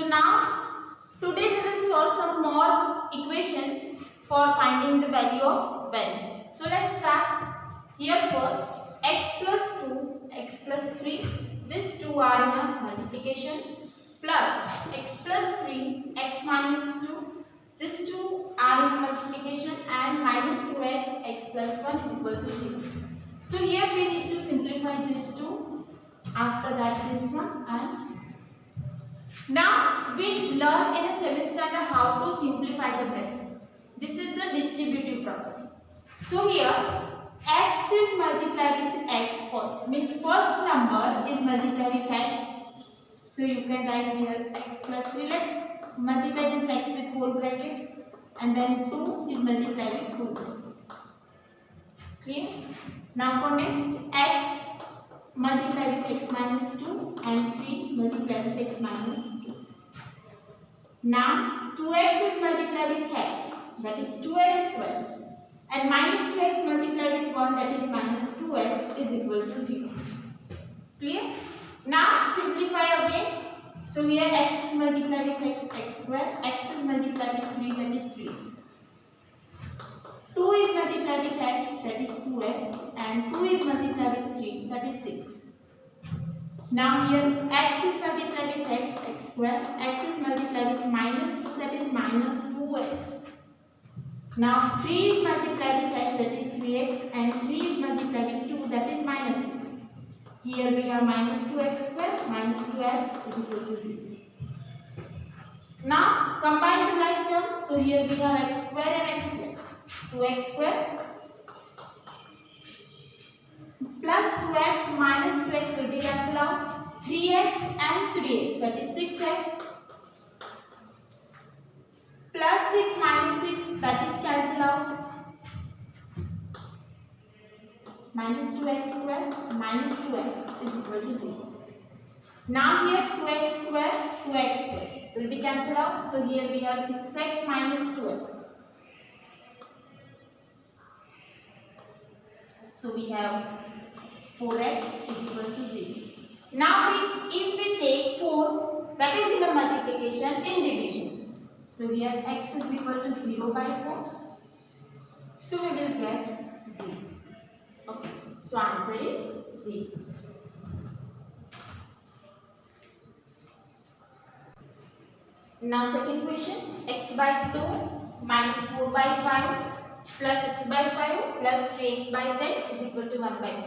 So now today we will solve some more equations for finding the value of value. So let's start. Here first, x plus 2, x plus 3, these two are in a multiplication, plus x plus 3, x minus 2, these two are in a multiplication, and minus 2x, x plus 1 is equal to 0. So here we need to simplify these two, after that this one, and now we learn in a 7th standard how to simplify the bracket. This is the distributive property. So here x is multiplied with x first, means first number is multiplied with x. So you can write here x plus 3. Let's multiply this x with whole bracket, and then 2 is multiplied with whole bracket. Clear? Now for next, x multiply with x minus 2 and 3 multiply with x minus 2. Now 2x is multiplied with x, that is 2x square, and minus 2x multiplied with 1, that is minus 2x, is equal to 0. Clear? Now simplify again. So here x is multiplied with x, x square, x is multiplied with 3, that is 3x. 2 is multiplied with x, that is 2x, and 2 is multiplied with 3, that is 6. Now here x is multiplied with x, x square, x is multiplied with minus 2, that is minus 2x. Now 3 is multiplied with x, that is 3x, and 3 is multiplied with 2, that is minus 6. Here we have minus 2x square, minus 2x is equal to 0. Now combine the like terms. So here we have x square and x square. 2x square plus 2x minus 2x will be cancelled out. 3x and 3x, that is 6x, plus 6 minus 6, that is cancelled out. Minus 2x square minus 2x is equal to 0. Now here 2x square will be cancelled out. So here we have 6x minus 2x. So we have 4x is equal to 0. Now if we take 4, that is in a multiplication, in division. So here x is equal to 0 by 4. So we will get 0. Okay. So answer is 0. Now second question, x by 2 minus 4 by 5 plus x by 5 plus 3x by 10 is equal to 1 by 5.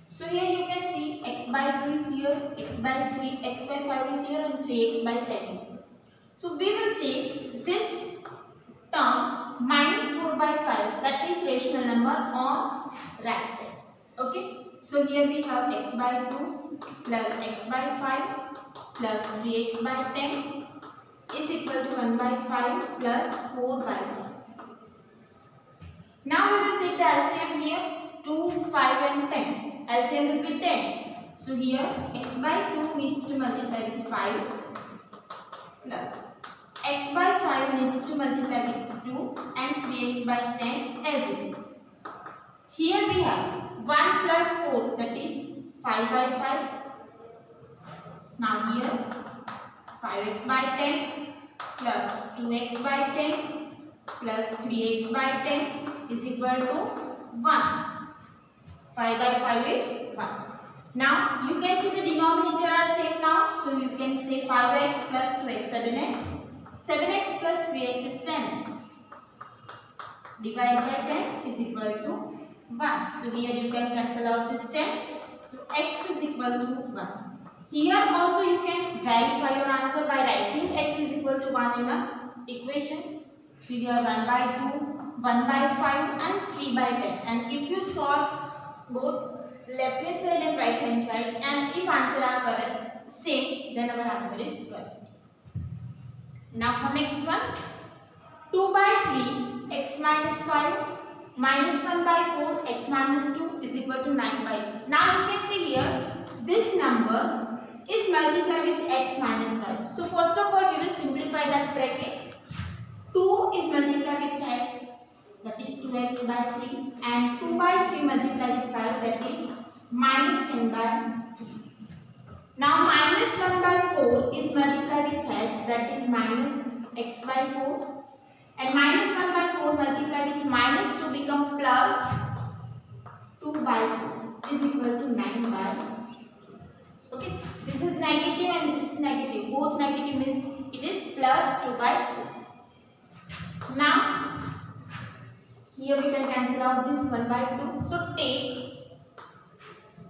So here you can see x by 2 is here, x by 3, x by 5 is here, and 3x by 10 is here. So we will take this term minus 4 by 5, that is rational number on right side. Okay. So here we have x by 2 plus x by 5 plus 3x by 10 is equal to 1 by 5 plus 4 by 5. Now we will take the LCM here, 2, 5 and 10. LCM will be 10. So here x by 2 needs to multiply with 5 plus x by 5 needs to multiply with 2 and 3x by 10 as it is. Here we have 1 plus 4, that is 5 by 5. Now here 5x by 10 plus 2x by 10 plus 3x by 10 is equal to 1. 5 by 5 is 1. Now you can see the denominator are same now. So you can say 5x plus 2x, 7x. 7x plus 3x is 10x. Divide by 10 is equal to 1. So here you can cancel out this 10. So x is equal to 1. Here also you can verify your answer by writing x is equal to 1 in a equation. So here 1 by 2, 1 by 5 and 3 by 10. And if you solve both left hand side and right hand side, and if answer are correct, same, then our answer is correct. Now for next one, 2 by 3 x minus 5 minus 1 by 4 x minus 2 is equal to 9 by 2. Now you can see here this number is multiplied with x minus 5. So first of all we will simplify that bracket. 2 is multiplied with x, that is 2x by 3, and 2 by 3 multiplied with 5, that is minus 10 by 3. Now minus 1 by 4 is multiplied with x, that is minus x by 4, and minus 1 by 4 multiplied with minus 2 become plus 2 by 4 is equal to 9 by 4. Okay, this is negative and this is negative, both negative means it is plus 2 by 4. Now here we can cancel out this 1 by 2. So take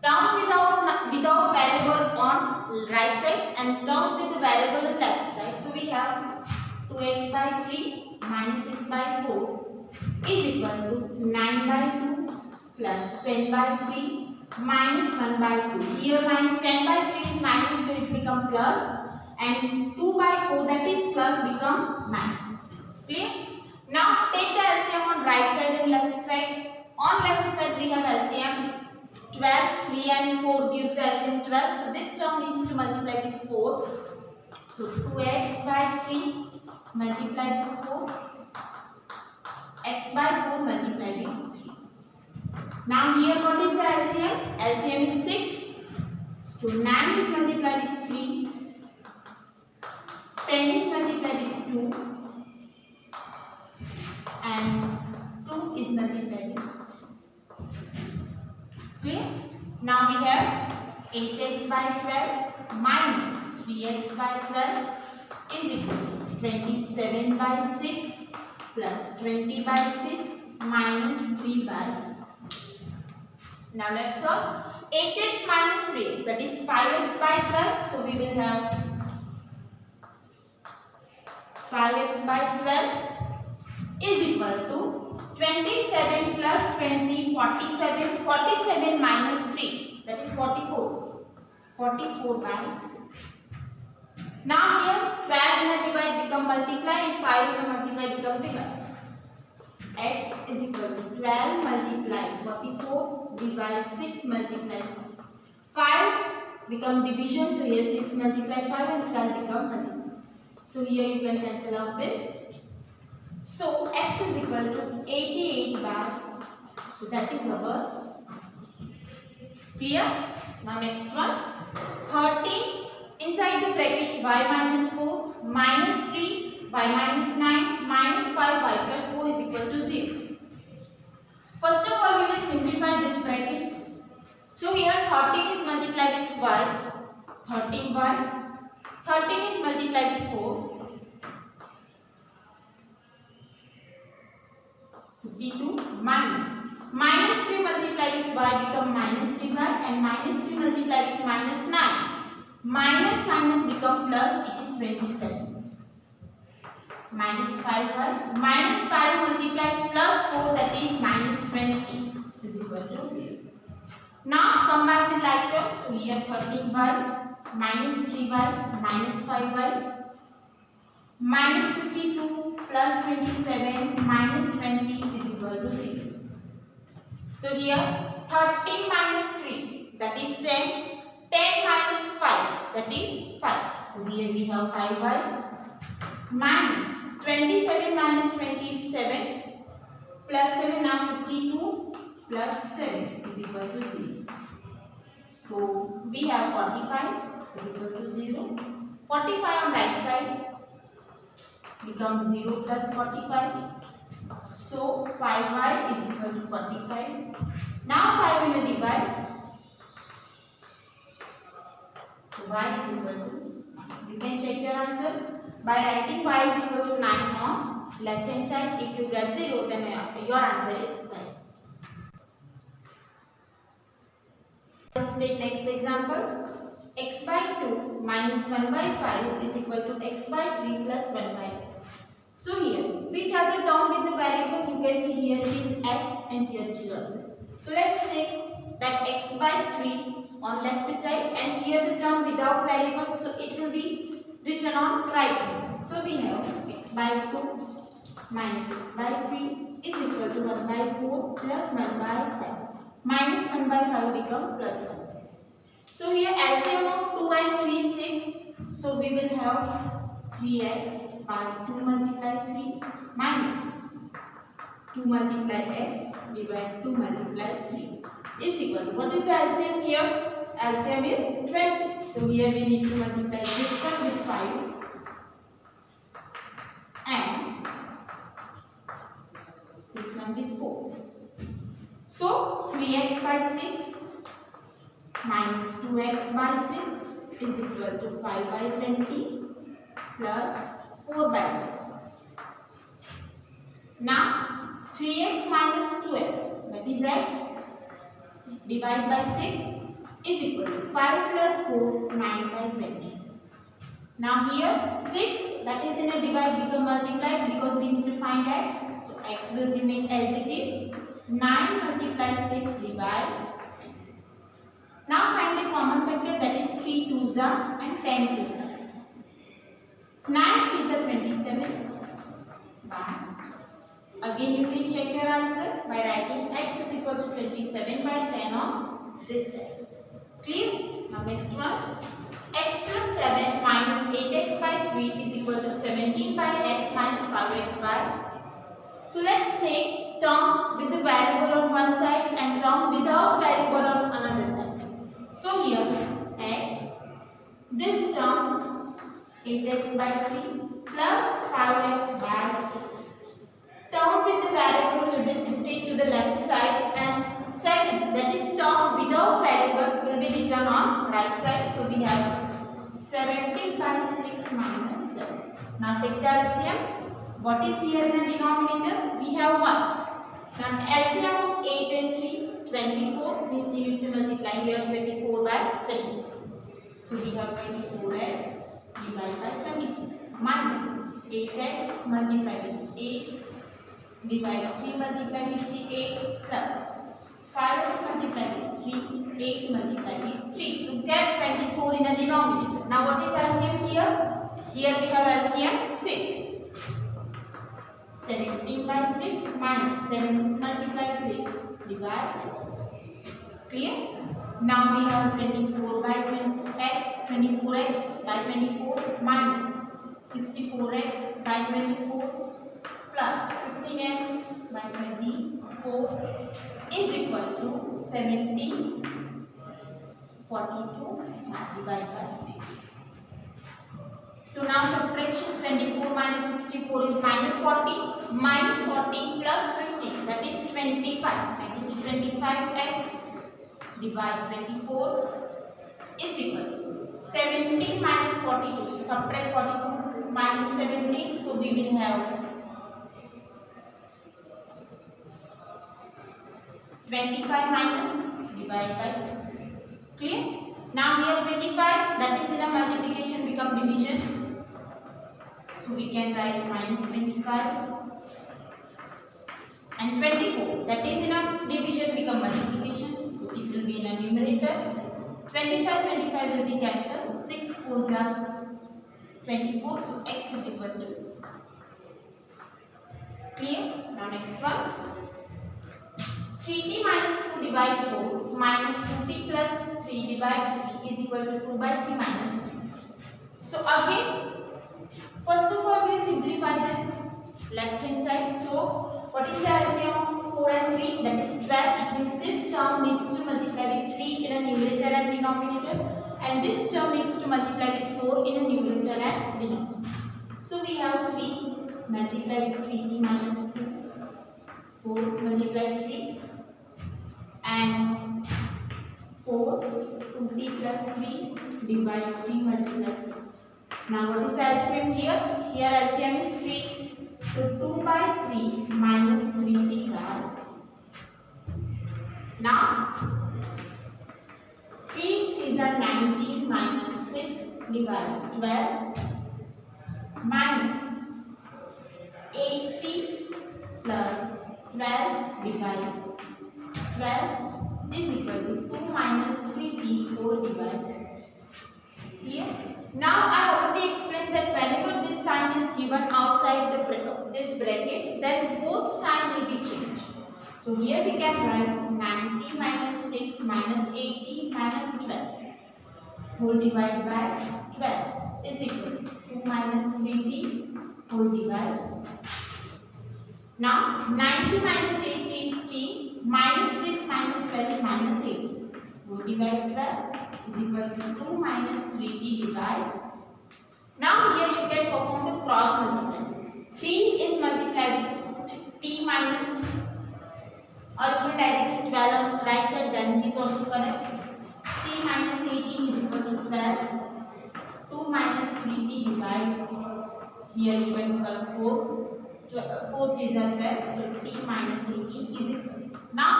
term without variable on right side and term with the variable on left side. So we have 2x by 3 minus 6 by 4 is equal to 9 by 2 plus 10 by 3 minus 1 by 2. Here 10 by 3 is minus, so it become plus, and 2 by 4, that is plus, become minus. Clear? Now take the LCM on right side and left side. On left side we have LCM 12, 3 and 4 gives LCM 12. So this term needs to multiply with 4. So 2x by 3 multiplied with 4, x by 4 multiplied with 3. Now here what is the LCM? LCM is 6. So 9 is multiplied with 3, 10 is multiplied with 2, and 2 is multiplied with 3. Clear? Now we have 8x by 12 minus 3x by 12 is equal to 27 by 6 plus 20 by 6 minus 3 by 6. Now let's solve. 8x minus 3x, that is 5x by 12. So we will have 5x by 12 is equal to 27 plus 20, 47. 47 minus 3, that is 44. 44 by 6. Now here 12 in a divide become multiply and 5 in a multiply become divide. X is equal to 12 multiply 44 divide 6 multiply 5 become division. So here 6 multiply 5 and 12 become multiply. So here you can cancel out this. So x is equal to 88 by, so that is our answer. Clear? Now next one. 13 inside the bracket y minus 4 minus 3 y minus 9 minus 5 y plus 4 is equal to 0. First of all we will simplify this bracket. So here 13 is multiplied with y, 13y. 13 is multiplied with 4, 52 minus 3 multiplied with y become minus 3y, and minus 3 multiplied with minus 9. Minus become plus, it is 27. Minus 5y. Minus 5 multiplied with plus 4, that is minus 20 is equal to 0. Now combine the like terms. So here 13y minus 3y minus 5y minus 52 plus 27 minus 20 is equal to 0. So here 13 minus 3, that is 10. 10 minus 5, that is 5. So here we have 5y minus 27 minus 20 is 7 plus 7, now 52 plus 7 is equal to 0. So we have 45 is equal to 0. 45 on right side becomes 0 plus 45. So 5y is equal to 45. Now 5 in a divide. So y is equal to, you can check your answer by writing y is equal to 9 on left hand side. If you get 0, then your answer is correct. Let's take next example. X by 2 minus 1 by 5 is equal to x by 3 plus 1 by 2. So here, which are the term with the variable? You can see here it is x and here it is also. So let's take that x by 3 on left side and here the term without variable, so it will be written on right hand. So we have x by 2 minus x by 3 is equal to 1 by 4 plus 1 by 5. Minus 1 by 5 become plus 1. So here LCM of 2 and 3 is 6. So we will have 3x by 2 multiply 3 minus 2 multiply x divided 2 multiply 3 is equal to, what is the LCM here? LCM is 20. So here we need to multiply this one with 5 and this one with 4. So 3x by 6 minus 2x by 6 is equal to 5 by 20 plus 4 by 20. Now 3x minus 2x, that is x, divided by 6 is equal to 5 plus 4, 9 by 20. Now here 6, that is in a divide become multiplied because we need to find x. So x will remain as it is. 9 multiply 6 divide. Now find the common factor, that is 3 2s are and 10 2s are. 9 3s are 27. 1. Again you can check your answer by writing x is equal to 27 by 10 on this side. Clear? Now next one. X plus 7 minus 8x by 3 is equal to 17 by x minus 5x by. So let's take term with the variable on one side and term without variable on another side. So here x, this term 8x by 3 plus 5x by 8. Term with the variable will be shifted to the left side and 7, that is term without variable, will be written on right side. So we have 17 by 6 minus 7. Now take the LCM. What is here in the denominator? We have 1. Now LCM of 8 and 3, 24. Means you need to multiply here 24 by 20. So we have 24x divided by 24 minus 8x multiplied with 8 divide 3 multiplied with 8 plus 5x multiplied with 3, 8 multiplied with 3 to get 24 in a denominator. Now what is LCM here? Here we have LCM 6. 17 by 6 minus 7 multiply 6 divide. Clear? Now we have 24 by 20x, 24x by 24 minus 64x by 24 plus 15x by 24 is equal to 70, 42 divided by 6. So now subtraction 24 minus 64 is minus 40. Minus 40 plus 50, that is 25. That is 25x divide 24 is equal to 17 minus 42. So subtract 42 minus 17. So we will have 25 minus divided by 6. Clear? Now we have 25, that is in a multiplication become division. So we can write minus 25 and 24, that is in a division become multiplication. So it will be in a numerator. 25 will be cancelled. 6 4s are 24. So x is equal to. Clear? Now next one. 3t minus 2 divide 4 minus 2t plus 3 divide 3 is equal to 2 by 3 minus 2. So again, first of all we simplify this left hand side. So what is the LCM of 4 and 3? That is 12. It means this term needs to multiply with 3 in a numerator and denominator, and this term needs to multiply with 4 in a numerator and denominator. So we have 3 multiply with 3t minus 2, 4 multiply 3 and 4 2t plus 3 divide 3 multiply 3. Now what is the LCM here? Here LCM is 3. So 2 by 3 minus 3t by 3. Now 3 is a 19 minus 6 divide 12 minus 80 plus 12 divide 12 is equal to 2 minus 3t 4 divided 3. Clear? Now I already explained that whenever this sign is given outside this bracket, then both sign will be changed. So here we can write 90 minus 6 minus 80 minus 12 whole divided by 12 is equal to 2 minus 3t whole divided. Now 90 minus 80 is t, minus 6 minus 12 is minus 80 whole divided 12 is equal to 2 minus 3t divide. Now here you can perform the cross multiply. 3 is multiplied with t minus, or you can directly 12 on right side, then it is also correct. t minus 18 is equal to 12. 2 minus 3t divide. Here you can become 4. 4 3s are 12, so t minus 18 is equal. Now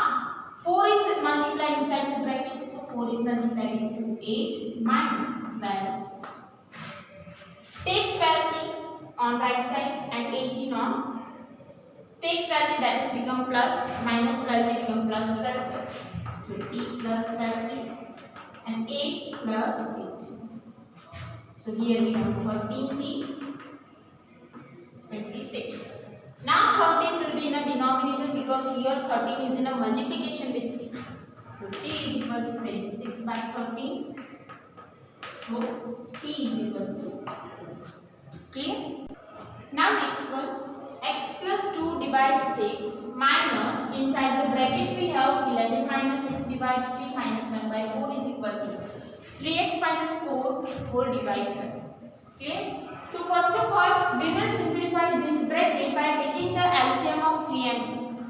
4 is multiplied inside the bracket, so 4 is multiplied into 8 minus 12. Take 12t on right side and 18 on. Take 12t, that is become plus, minus 12t become plus 12. So t plus 12t and 8 plus 8. So here we have 13t, 26. Now 13 will be in a denominator because here 13 is in a multiplication with t. So t is equal to 26 by 13. So t is equal to, clear? Now next one, x plus 2 divides 6 minus, inside the bracket we have 11 minus x divided 3 minus 1 by 4 is equal to 3x minus 4 whole divided 12. Clear? So first of all, we will simplify this bracket by taking the LCM of 3 and 4.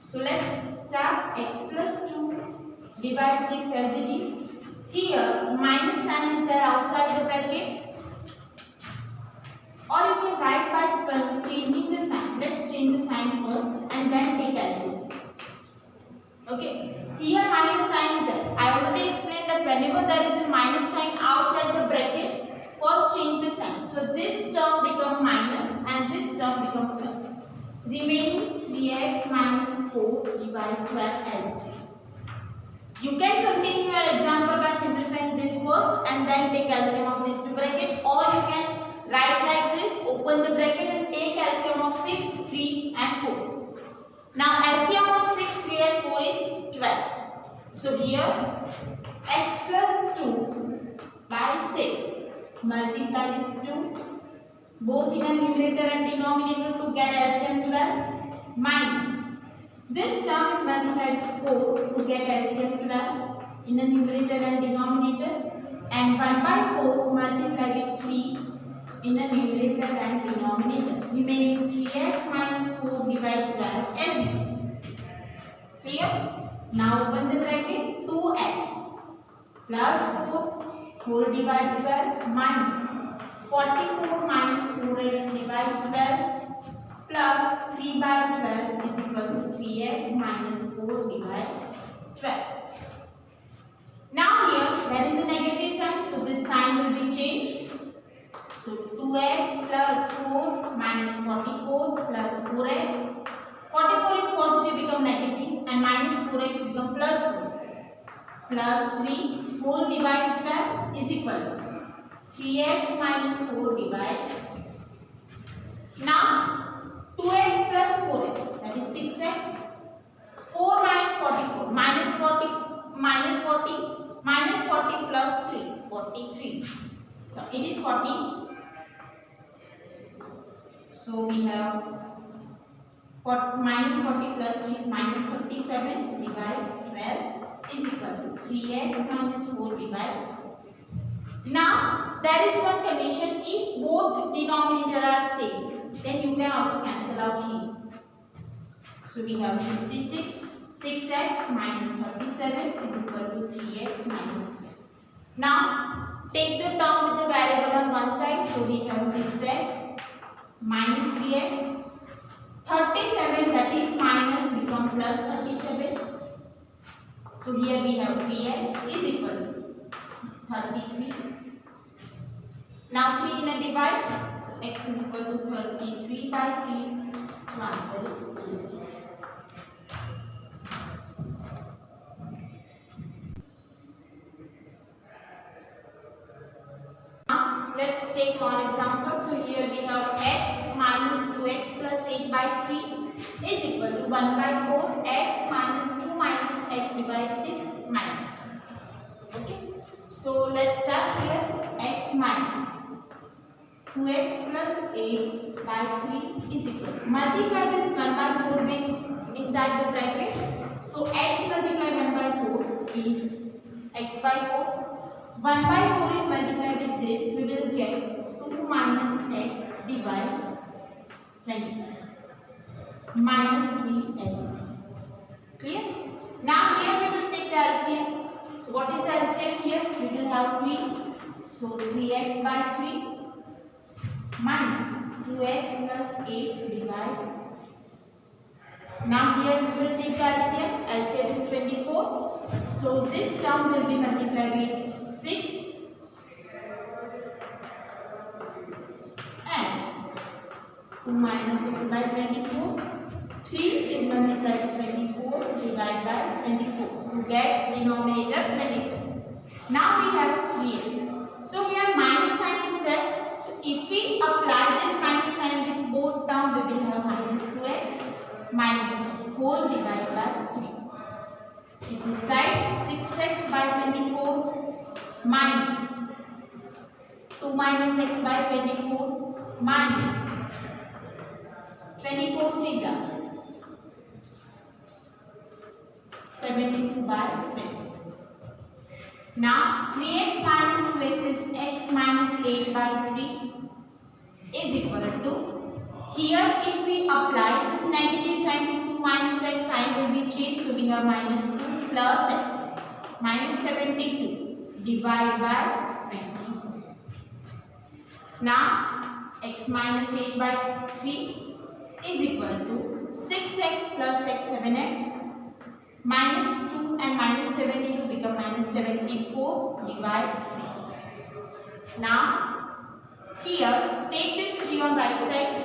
So let's start. X plus 2 divide 6 as it is. Here minus sign is there outside the bracket, or you can write by changing the sign. Let's change the sign first and then take LCM. Okay. Here minus sign is there. I already explained that whenever there is a minus sign outside the bracket, first change the sign. So this term become minus and this term become plus. Remaining 3x minus 4 divided 12 as it is. You can continue your example by simplifying this first and then take LCM of these two brackets, or you can write like this, open the bracket and take LCM of 6, 3 and 4. Now LCM of 6, 3 and 4 is 12. So here x plus 2 by 6 multiply with 2, both in a numerator and denominator to get LCM 12, minus this term is multiplied with 4 to get LCM 12 in a numerator and denominator, and 1 by 4 multiply with 3 in a numerator and denominator, remaining 3x minus 4 divided 12 as it is. Clear? Now open the bracket. 2x plus 4 whole divided 12 minus 44 minus 4x divided 12 plus 3 by 12 is equal to 3x minus 4 divided 12. Now here there is a negative sign, so this sign will be changed. So 2x plus 4 minus 44 plus 4x. 44 is positive become negative and minus 4x become plus 4x. Plus 3 4 divided 12 is equal to 3x minus 4 divided. Now 2x plus 4x, that is 6x. 4 minus 44 minus 40 minus 40 minus 40 plus 3 43. So it is 40. So we have minus 40 plus 3 minus 37 divided 12 is equal to 3x minus 4 divided. Now there is one condition: if both denominator are same, then you can also cancel out here. So we have 66, 6x minus 37 is equal to 3x minus 4. Now take the term with the variable on one side. So we have 6x minus 3x. 37, that is minus, become plus 37. So here we have 3x is equal to 33. Now 3 in a divide. So x is equal to 33 by 3. So answer is 2. Now let's take more examples. So here we have x minus 2x plus 8 by 3 is equal to 1 by 4 x minus 2 minus x divided 6 minus 3. Okay. So let's start here. X minus 2x plus 8 by 3 is equal to, multiply this 1 by 4 with inside the bracket. So x multiplied 1 by 4 is x by 4 1 by 4 is multiplied with this, we will get 2 minus x divided 24 minus 3x. Clear? Now here we will take the LCM. So what is the LCM here? We will have 3. So 3x by 3 minus 2x plus 8 divided. Now here we will take the LCM. LCM is 24. So this term will be multiplied with 6 and 2 minus x by 24. 3 is multiplied with 24 divided by 24 to get denominator 24. Now we have 3x. So here minus sign is there. So if we apply this minus sign with both terms, we will have minus 2x minus 4 divided by 3. If we side 6x by 24 minus 2 minus x by 24 minus 24 3s are 72 by 20. Now 3x minus 2x is x minus 8 by 3 is equal to, here if we apply this negative sign to 2 minus x, sign will be changed. So we have minus 2 plus x minus 72 divided by 24. Now x minus 8 by 3 is equal to 6x plus x 7x minus 2 and minus 72 become minus 74 divided 3. Now here take this 3 on right side.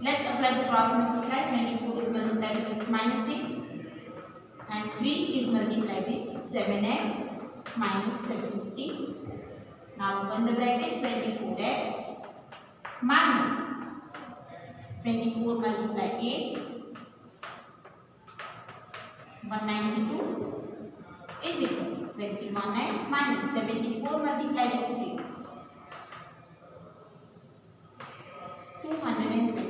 Let's apply the cross multiply. 24 is multiplied with x minus 6 and 3 is multiplied with 7x minus 70. Now open the bracket. 24x minus 24 multiply 8 192 is equal to 21x minus 74 multiplied with 3 220.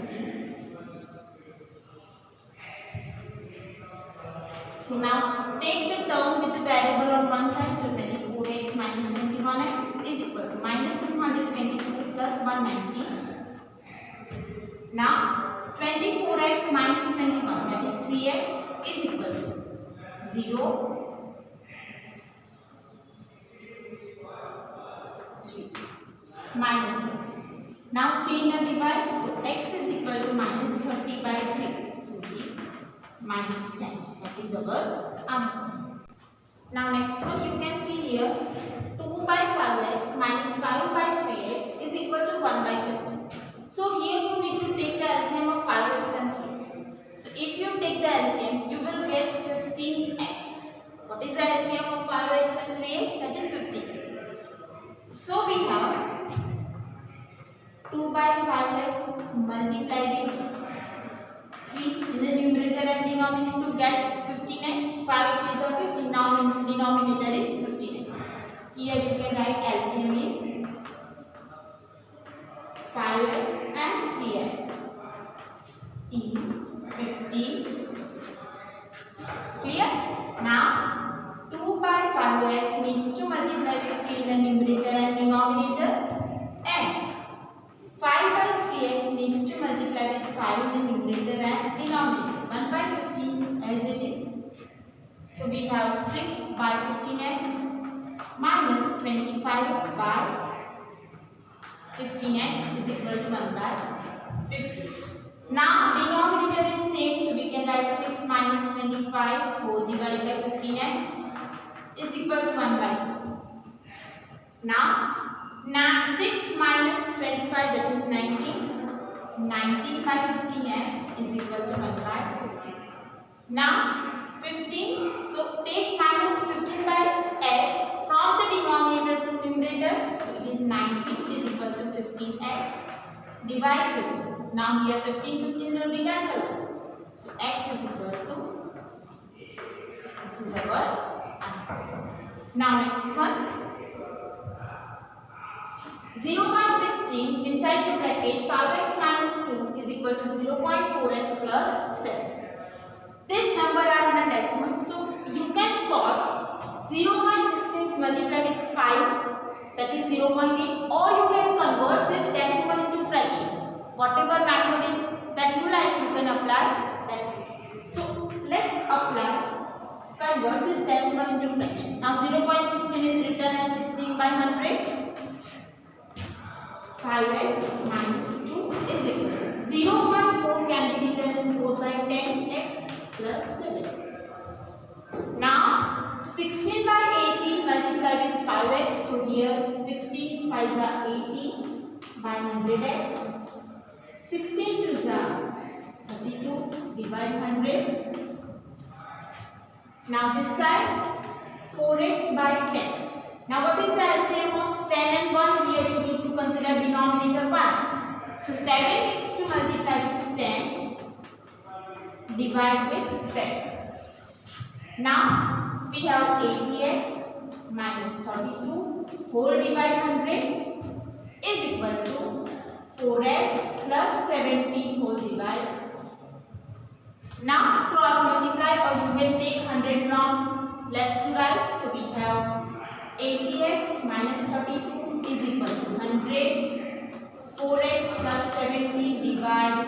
So now take the term with the variable on one side. So 24x minus 21x is equal to minus 222 plus 190. Now 24x minus 21, that is 3x, is equal to 0, 3 minus 3. Now 3 in a divide, so x is equal to minus 30 by 3. So it is minus 10. That is our answer. Now next one you can see here 2 by 5x minus 5 by 3x is equal to 1 by 15. So here you need to take the LCM of 5x and 3x. So if you take the LCM, you will get 15x. What is the LCM of 5x and 3x? That is 15x. So we have 2 by 5x multiplied with 3 in the numerator and denominator to get 15x. 5 3s are 15. Now denominator is 15x. Here you can write LCM is 5x and 3x is 15. Clear? Now 2 by 5x needs to multiply with 3 in the numerator and denominator, and 5 by 3x needs to multiply with 5 in the numerator and denominator. 1 by 15 as it is. So we have 6 by 15x minus 25 by 15x is equal to 1 by 50. Now denominator is same, so we can write 6 minus 25 whole divided by 15x is equal to 1 by 50. Now 6 minus 25, that is 19. 19 by 15x is equal to 1 by 50. Now 15, so take minus 15 by x from the denominator to numerator, so it is 19 is equal to 15x divide 50. Now here 15 will be cancelled, so x is equal to, this is our answer. Now next one, 0.16 inside the bracket 5x minus 2 is equal to 0.4x plus 7. This number are in a decimal, so you can solve 0.16 is multiplied with 5, that is 0.8, or you can convert this decimal into fraction. Whatever method is that you like, you can apply that. So let's convert this decimal into fraction. Now 0.16 is written as 16 by 100. 5x minus 2 is equal to 0.4 can be written as 4 by 10x plus 7. Now 16 by 18 multiplied with 5x, so here 16 5s are 80 by 100x. 16 2s are 32 divide 100. Now this side 4x by 10. Now what is the LCM of 10 and 1? Here you need to consider denominator 1. So 7 is to multiply with 10 divide with 10. Now we have 80x minus 32 whole divide 100 is equal to 4x plus 70 whole divide. Now cross multiply, or you can take 100 from left to right. So we have 80x minus 32 is equal to 100. 4x plus 70 divide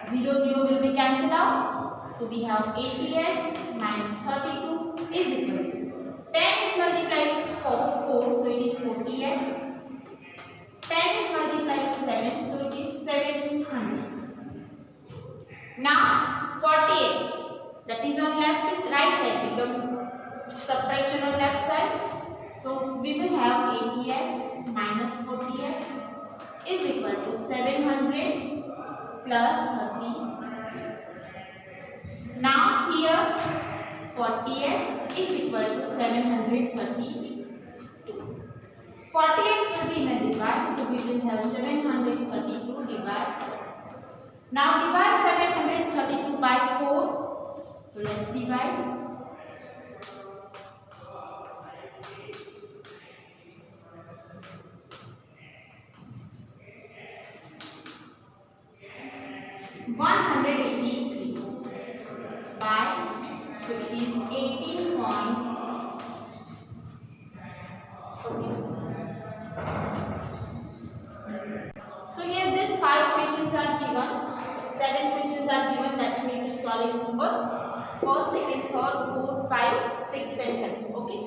10. 0 0 will be cancelled out. So we have 80x minus 32 is equal to 10 is multiplied with 4, so it is 40x. 10 is multiplied with 7, so it is 700. Now 40x, that is on left is right side, become subtraction on left side. So we will have 80x minus 40x is equal to 700 plus 30. Now here 40x is equal to 732. 40x will be in a divide, so we will have 732 divide. Now divide 732 by 4. So let's divide. 183 by, so it is 18 point. Okay. So here these 5 questions are given. So 7 questions are given that you need to solve in homework. First, second, third, fourth, 5, 6 and 7. Okay.